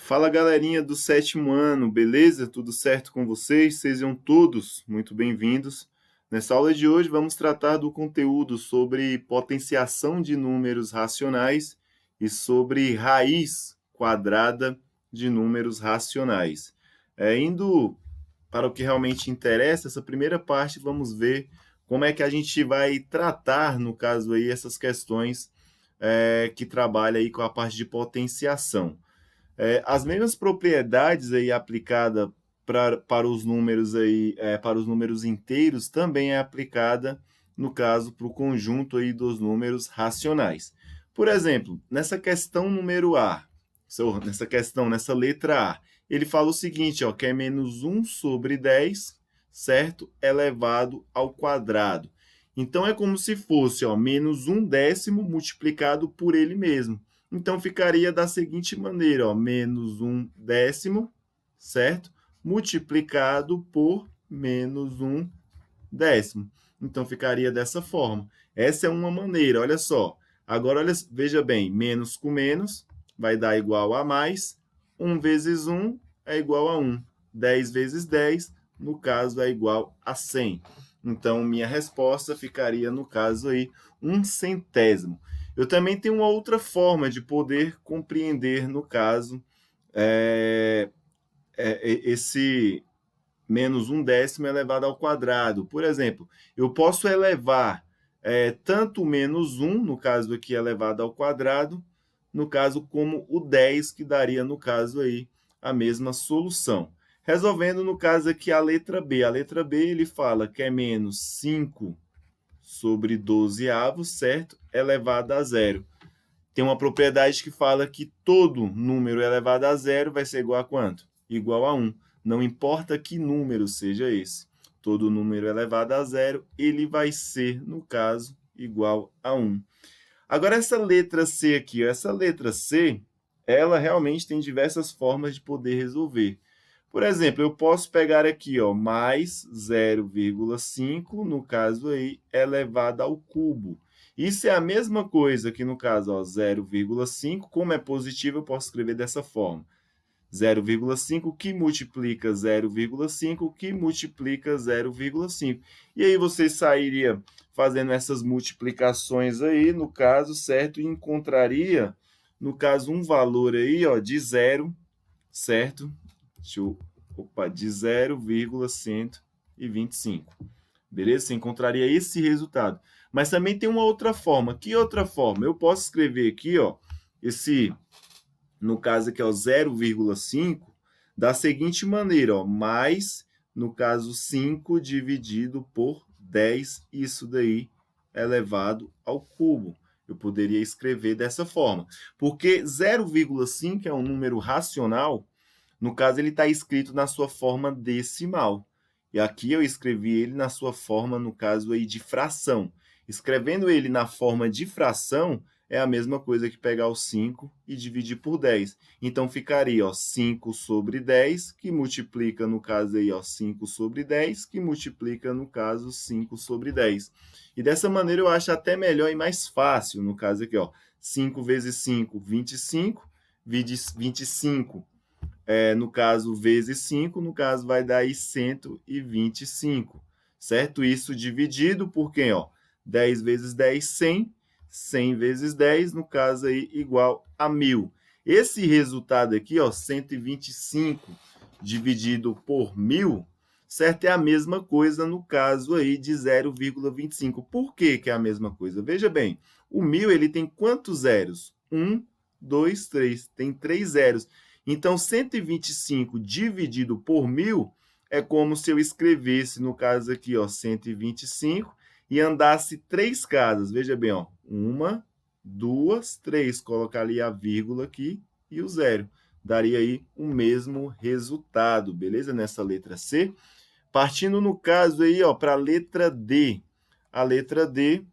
Fala galerinha do sétimo ano, beleza? Tudo certo com vocês? Sejam todos muito bem-vindos. Nessa aula de hoje vamos tratar do conteúdo sobre potenciação de números racionais e sobre raiz quadrada de números racionais. Indo para o que realmente interessa, essa primeira parte vamos ver como é que a gente vai tratar, no caso aí, essas questões que trabalha aí com a parte de potenciação. As mesmas propriedades aí aplicada para os números aí, para os números inteiros também é aplicada, no caso, para o conjunto aí dos números racionais. Por exemplo, nessa questão número A, nessa letra A, ele fala o seguinte, ó, que é menos 1 sobre 10, certo? Elevado ao quadrado. Então, é como se fosse, ó, menos 1/10 multiplicado por ele mesmo. Então, ficaria da seguinte maneira, ó, menos 1/10, certo? Multiplicado por menos 1/10. Então, ficaria dessa forma. Essa é uma maneira, olha só. Agora, veja bem, menos com menos vai dar igual a mais. 1 vezes 1 é igual a 1. 10 vezes 10, no caso, é igual a 100. Então, minha resposta ficaria, no caso aí, 1/100. Eu também tenho uma outra forma de poder compreender, no caso, esse menos 1/10 elevado ao quadrado. Por exemplo, eu posso elevar tanto o menos 1, no caso aqui elevado ao quadrado, no caso como o 10, que daria, no caso aí, a mesma solução. Resolvendo, no caso aqui, a letra B. A letra B, ele fala que é menos 5 sobre 12 avos, certo? Elevado a zero. Tem uma propriedade que fala que todo número elevado a zero vai ser igual a quanto? Igual a 1. Não importa que número seja esse. Todo número elevado a zero, ele vai ser, no caso, igual a 1. Agora, essa letra C aqui, essa letra C, ela realmente tem diversas formas de poder resolver. Por exemplo, eu posso pegar aqui, ó, mais 0,5, no caso aí, elevado ao cubo. Isso é a mesma coisa que, no caso, ó, 0,5, como é positivo, eu posso escrever dessa forma. 0,5 que multiplica 0,5 que multiplica 0,5. E aí você sairia fazendo essas multiplicações aí, no caso, certo? E encontraria, no caso, um valor aí, ó, de zero, certo? De 0,125. Beleza? Você encontraria esse resultado. Mas também tem uma outra forma. Que outra forma? Eu posso escrever aqui, ó, no caso aqui, ó, 0,5, da seguinte maneira, ó, mais, no caso, 5 dividido por 10, isso daí elevado ao cubo. Eu poderia escrever dessa forma. Porque 0,5 é um número racional, no caso, ele está escrito na sua forma decimal. E aqui eu escrevi ele na sua forma, no caso aí, de fração. Escrevendo ele na forma de fração, é a mesma coisa que pegar o 5 e dividir por 10. Então, ficaria, ó, 5 sobre 10, que multiplica, no caso aí, ó, 5 sobre 10, que multiplica, no caso, 5 sobre 10. E dessa maneira eu acho até melhor e mais fácil, no caso aqui, ó, 5 vezes 5, 25, 25 no caso, vezes 5, no caso, vai dar aí 125, certo? Isso dividido por quem, ó? 10 vezes 10, 100. 100 vezes 10, no caso, aí, igual a 1.000. Esse resultado aqui, ó, 125 dividido por 1.000, certo? É a mesma coisa no caso aí de 0,25. Por que que é a mesma coisa? Veja bem, o 1.000, ele tem quantos zeros? 1, 2, 3. Tem 3 zeros. Então, 125 dividido por 1.000 é como se eu escrevesse, no caso aqui, ó, 125 e andasse 3 casas. Veja bem, ó, 1, 2, 3. Colocar ali a vírgula aqui e o zero. Daria aí o mesmo resultado, beleza? Nessa letra C. Partindo, no caso, aí, ó, para a letra D. A letra D,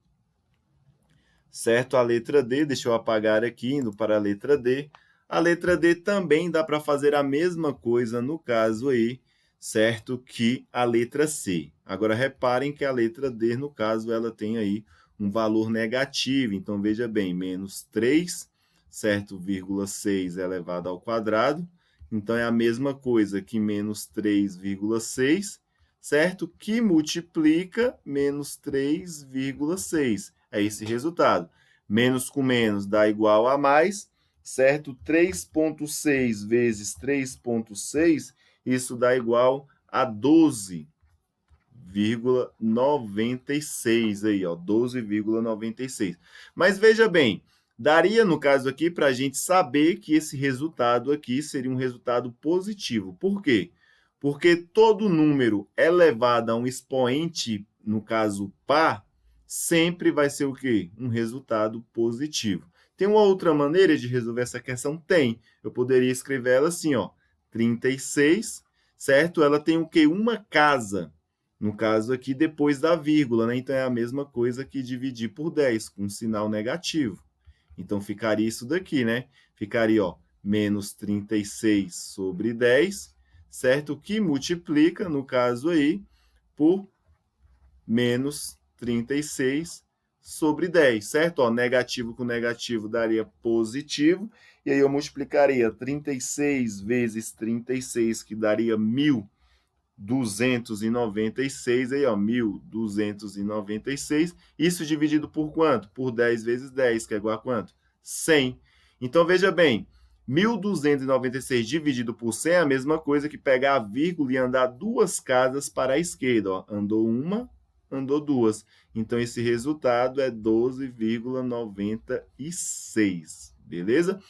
certo? A letra D, deixa eu apagar aqui, indo para a letra D. A letra D também dá para fazer a mesma coisa, no caso aí, certo? Que a letra C. Agora, reparem que a letra D, no caso, ela tem aí um valor negativo. Então, veja bem, menos 3, certo? 0,6 elevado ao quadrado, Então, é a mesma coisa que menos 3,6, certo? Que multiplica menos 3,6. É esse resultado. Menos com menos dá igual a mais, certo? 3,6 vezes 3,6, isso dá igual a 12,96 aí, ó, 12,96. Mas veja bem, daria, no caso aqui, para a gente saber que esse resultado aqui seria um resultado positivo. Por quê? Porque todo número elevado a um expoente, no caso par, sempre vai ser o quê? Um resultado positivo. Tem uma outra maneira de resolver essa questão? Tem. Eu poderia escrever ela assim, ó, 36, certo? Ela tem o quê? Uma casa. No caso aqui, depois da vírgula, né? Então, é a mesma coisa que dividir por 10, com um sinal negativo. Então, ficaria isso daqui, né? Ficaria, ó, menos 36 sobre 10, certo? Que multiplica, no caso aí, por menos 36 sobre 10, certo? Ó, negativo com negativo daria positivo, e aí eu multiplicaria 36 vezes 36, que daria 1.296, aí, ó, 1.296. Isso dividido por quanto? Por 10 vezes 10, que é igual a quanto? 100. Então, veja bem, 1.296 dividido por 100 é a mesma coisa que pegar a vírgula e andar duas casas para a esquerda. Ó. Andou uma, andou duas. Então, esse resultado é 12,96. Beleza?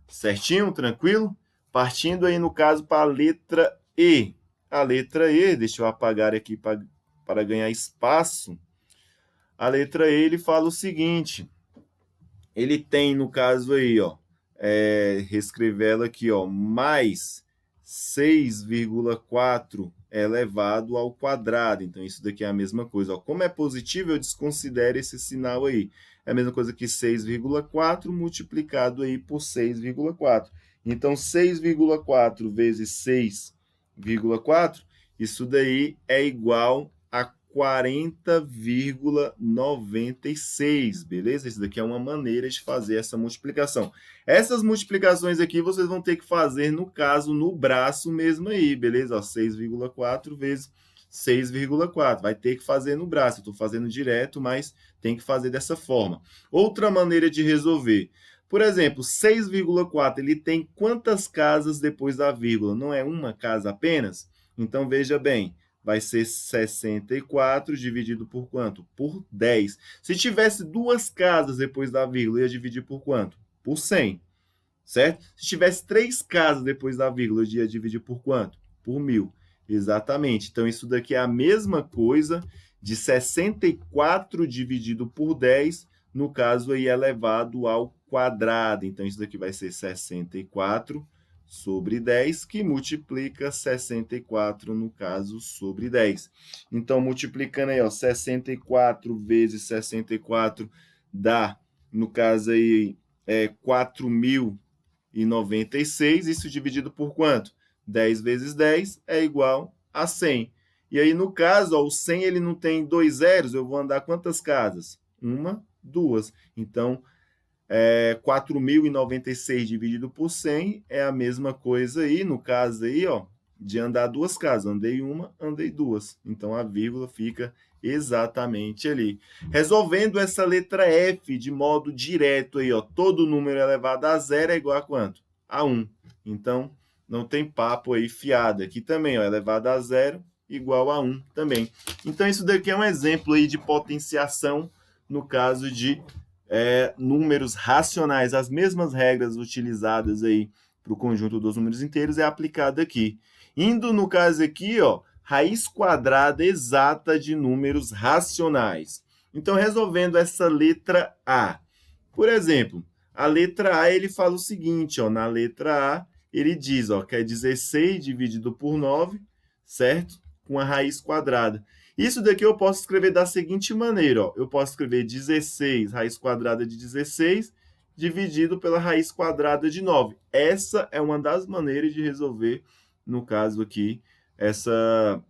Certinho? Tranquilo? Partindo aí, no caso, para a letra E. A letra E, deixa eu apagar aqui para ganhar espaço. A letra E, ele fala o seguinte. Ele tem, no caso aí, ó, reescrever ela aqui, ó, mais 6,4 elevado ao quadrado. Então, isso daqui é a mesma coisa. Ó. Como é positivo, eu desconsidero esse sinal aí. É a mesma coisa que 6,4 multiplicado aí por 6,4. Então, 6,4 vezes 6,4, isso daí é igual a 40,96, beleza? Isso daqui é uma maneira de fazer essa multiplicação. Essas multiplicações aqui vocês vão ter que fazer, no caso, no braço mesmo aí, beleza? 6,4 vezes 6,4. Vai ter que fazer no braço. Eu estou fazendo direto, mas tem que fazer dessa forma. Outra maneira de resolver. Por exemplo, 6,4, ele tem quantas casas depois da vírgula? Não é uma casa apenas? Então, veja bem, vai ser 64 dividido por quanto? Por 10. Se tivesse duas casas depois da vírgula, ia dividir por quanto? Por 100, certo? Se tivesse três casas depois da vírgula, ia dividir por quanto? Por 1.000. Exatamente. Então, isso daqui é a mesma coisa de 64 dividido por 10, no caso aí elevado ao quadrado. Então, isso daqui vai ser 64 sobre 10, que multiplica 64, no caso, sobre 10. Então, multiplicando aí, ó, 64 vezes 64 dá, no caso aí, 4.096. Isso dividido por quanto? 10 vezes 10 é igual a 100. E aí, no caso, ó, o 100 ele não tem dois zeros, eu vou andar quantas casas? Uma, duas. Então, 4.096 dividido por 100 é a mesma coisa aí, no caso aí, ó, de andar duas casas. Andei uma, andei duas. Então, a vírgula fica exatamente ali. Resolvendo essa letra F de modo direto aí, ó, todo número elevado a zero é igual a quanto? A 1. Então, não tem papo aí fiado. Aqui também, ó, elevado a zero igual a 1 também. Então, isso daqui é um exemplo aí de potenciação no caso de números racionais. As mesmas regras utilizadas aí para o conjunto dos números inteiros é aplicada aqui. Indo no caso aqui, ó, raiz quadrada exata de números racionais. Então, resolvendo essa letra A. Por exemplo, a letra A, ele fala o seguinte, ó, na letra A, ele diz, ó, que é 16 dividido por 9, certo? Com a raiz quadrada. Isso daqui eu posso escrever da seguinte maneira, ó. Eu posso escrever 16, raiz quadrada de 16, dividido pela raiz quadrada de 9. Essa é uma das maneiras de resolver, no caso aqui, essa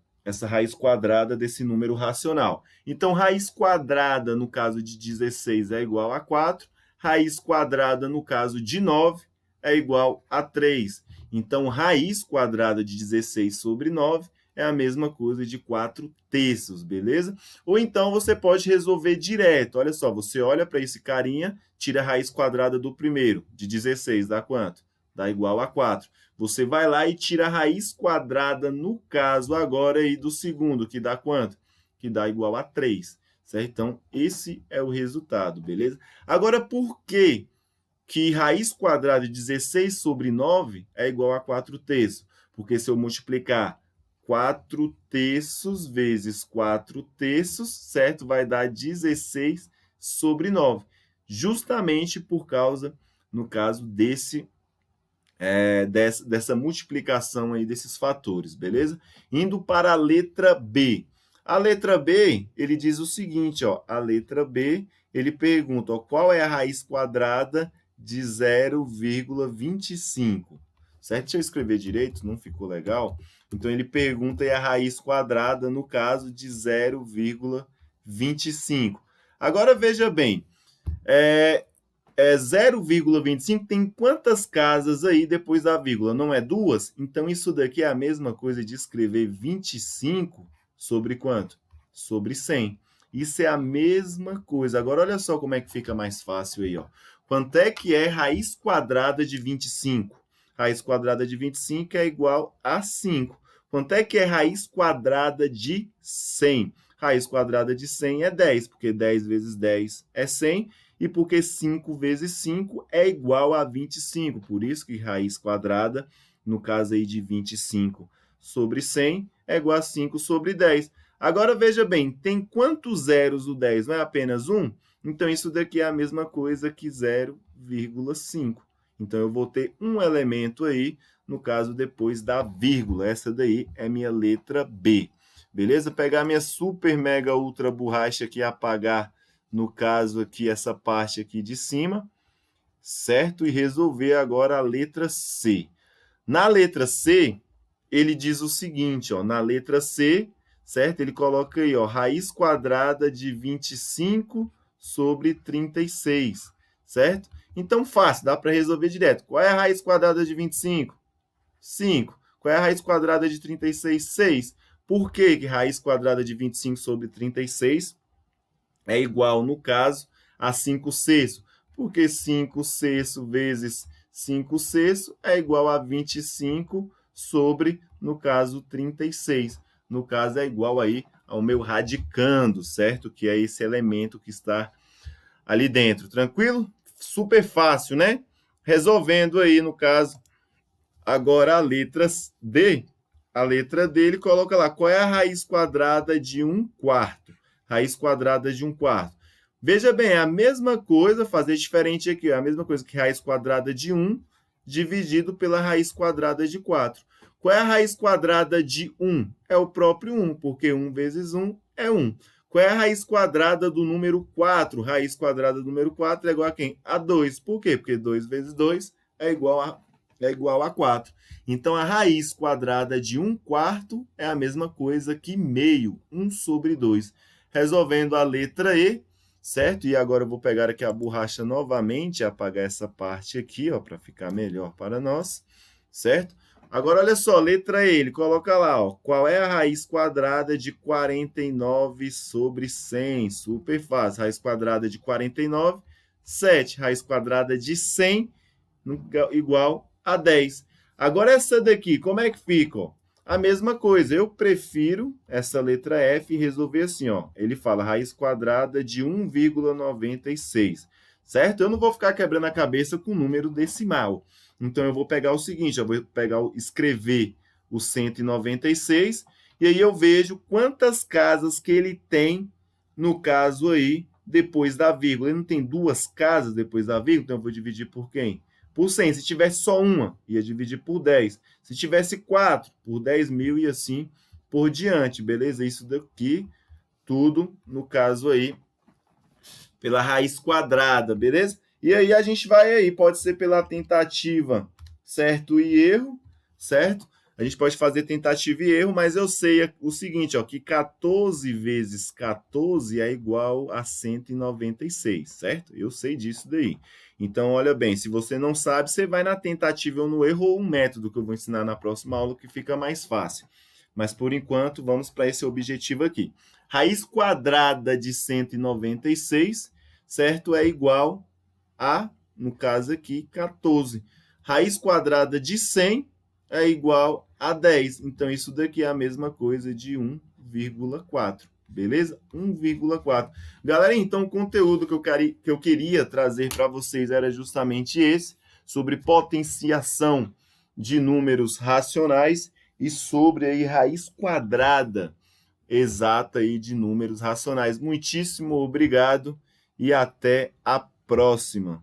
raiz quadrada desse número racional. Então, raiz quadrada, no caso de 16, é igual a 4. Raiz quadrada, no caso de 9, é igual a 3. Então, raiz quadrada de 16 sobre 9 é a mesma coisa de 4/3, beleza? Ou então você pode resolver direto. Olha só, você olha para esse carinha, tira a raiz quadrada do primeiro, de 16, dá quanto? Dá igual a 4. Você vai lá e tira a raiz quadrada, no caso agora aí do segundo, que dá quanto? Que dá igual a 3, certo? Então, esse é o resultado, beleza? Agora, por que raiz quadrada de 16 sobre 9 é igual a 4/3? Porque se eu multiplicar 4/3 vezes 4/3, certo? Vai dar 16 sobre 9. Justamente por causa, no caso, dessa multiplicação aí desses fatores, beleza? Indo para a letra B. A letra B, ele diz o seguinte, ó, a letra B, ele pergunta, ó, qual é a raiz quadrada de 0,25? Certo? Deixa eu escrever direito, não ficou legal? Então, ele pergunta aí a raiz quadrada, no caso, de 0,25. Agora, veja bem, 0,25 tem quantas casas aí depois da vírgula? Não é duas? Então, isso daqui é a mesma coisa de escrever 25 sobre quanto? Sobre 100. Isso é a mesma coisa. Agora, olha só como é que fica mais fácil aí, ó. Quanto é que é raiz quadrada de 25? Raiz quadrada de 25 é igual a 5. Quanto é que é raiz quadrada de 100? Raiz quadrada de 100 é 10, porque 10 vezes 10 é 100, e porque 5 vezes 5 é igual a 25. Por isso que raiz quadrada, no caso aí de 25 sobre 100, é igual a 5 sobre 10. Agora, veja bem, tem quantos zeros o 10? Não é apenas um? Então, isso daqui é a mesma coisa que 0,5. Então, eu vou ter um elemento aí, no caso, depois da vírgula. Essa daí é minha letra B. Beleza? Pegar minha super, mega, ultra borracha aqui e apagar, no caso aqui, essa parte aqui de cima, certo? E resolver agora a letra C. Na letra C, ele diz o seguinte, ó, na letra C, certo? Ele coloca aí, ó, raiz quadrada de 25 sobre 36, certo? Então, fácil, dá para resolver direto. Qual é a raiz quadrada de 25? 5. Qual é a raiz quadrada de 36? 6. Por que raiz quadrada de 25 sobre 36 é igual, no caso, a 5/6? Porque 5/6 vezes 5/6 é igual a 25 sobre, no caso, 36. No caso, é igual aí ao meu radicando, certo? Que é esse elemento que está ali dentro. Tranquilo? Super fácil, né? Resolvendo aí, no caso, agora a letra D. A letra D, ele coloca lá, qual é a raiz quadrada de 1/4? Raiz quadrada de 1/4. Veja bem, é a mesma coisa, fazer diferente aqui, é a mesma coisa que raiz quadrada de 1 dividido pela raiz quadrada de 4. Qual é a raiz quadrada de 1? É o próprio 1, porque 1 vezes 1 é 1. Qual é a raiz quadrada do número 4? Raiz quadrada do número 4 é igual a quem? A 2. Por quê? Porque 2 vezes 2 é igual a 4. Então, a raiz quadrada de 1/4 é a mesma coisa que meio, 1 sobre 2. Resolvendo a letra E, certo? E agora eu vou pegar aqui a borracha novamente e apagar essa parte aqui, ó, para ficar melhor para nós, certo? Agora, olha só, letra E, ele coloca lá, ó, qual é a raiz quadrada de 49 sobre 100? Super fácil. Raiz quadrada de 49, 7. Raiz quadrada de 100, igual a 10. Agora, essa daqui, como é que fica? Ó? A mesma coisa, eu prefiro essa letra F e resolver assim, ó. Ele fala raiz quadrada de 1,96, certo? Eu não vou ficar quebrando a cabeça com número decimal. Então, eu vou pegar o seguinte, eu vou escrever o 196, e aí eu vejo quantas casas que ele tem, no caso aí, depois da vírgula. Ele não tem duas casas depois da vírgula, então eu vou dividir por quem? Por 100. Se tivesse só uma, ia dividir por 10. Se tivesse 4, por 10.000 e assim por diante, beleza? Isso daqui, tudo, no caso aí, pela raiz quadrada, beleza? E aí a gente vai aí, pode ser pela tentativa, certo? E erro, certo? A gente pode fazer tentativa e erro, mas eu sei o seguinte, ó, que 14 vezes 14 é igual a 196, certo? Eu sei disso daí. Então, olha bem, se você não sabe, você vai na tentativa ou no erro ou um método que eu vou ensinar na próxima aula que fica mais fácil. Mas, por enquanto, vamos para esse objetivo aqui. Raiz quadrada de 196, certo? É igual a, no caso aqui, 14. Raiz quadrada de 100 é igual a 10. Então, isso daqui é a mesma coisa de 1,4. Beleza? 1,4. Galera, então, o conteúdo que eu queria trazer para vocês era justamente esse, sobre potenciação de números racionais e sobre aí raiz quadrada exata aí de números racionais. Muitíssimo obrigado e até a próxima.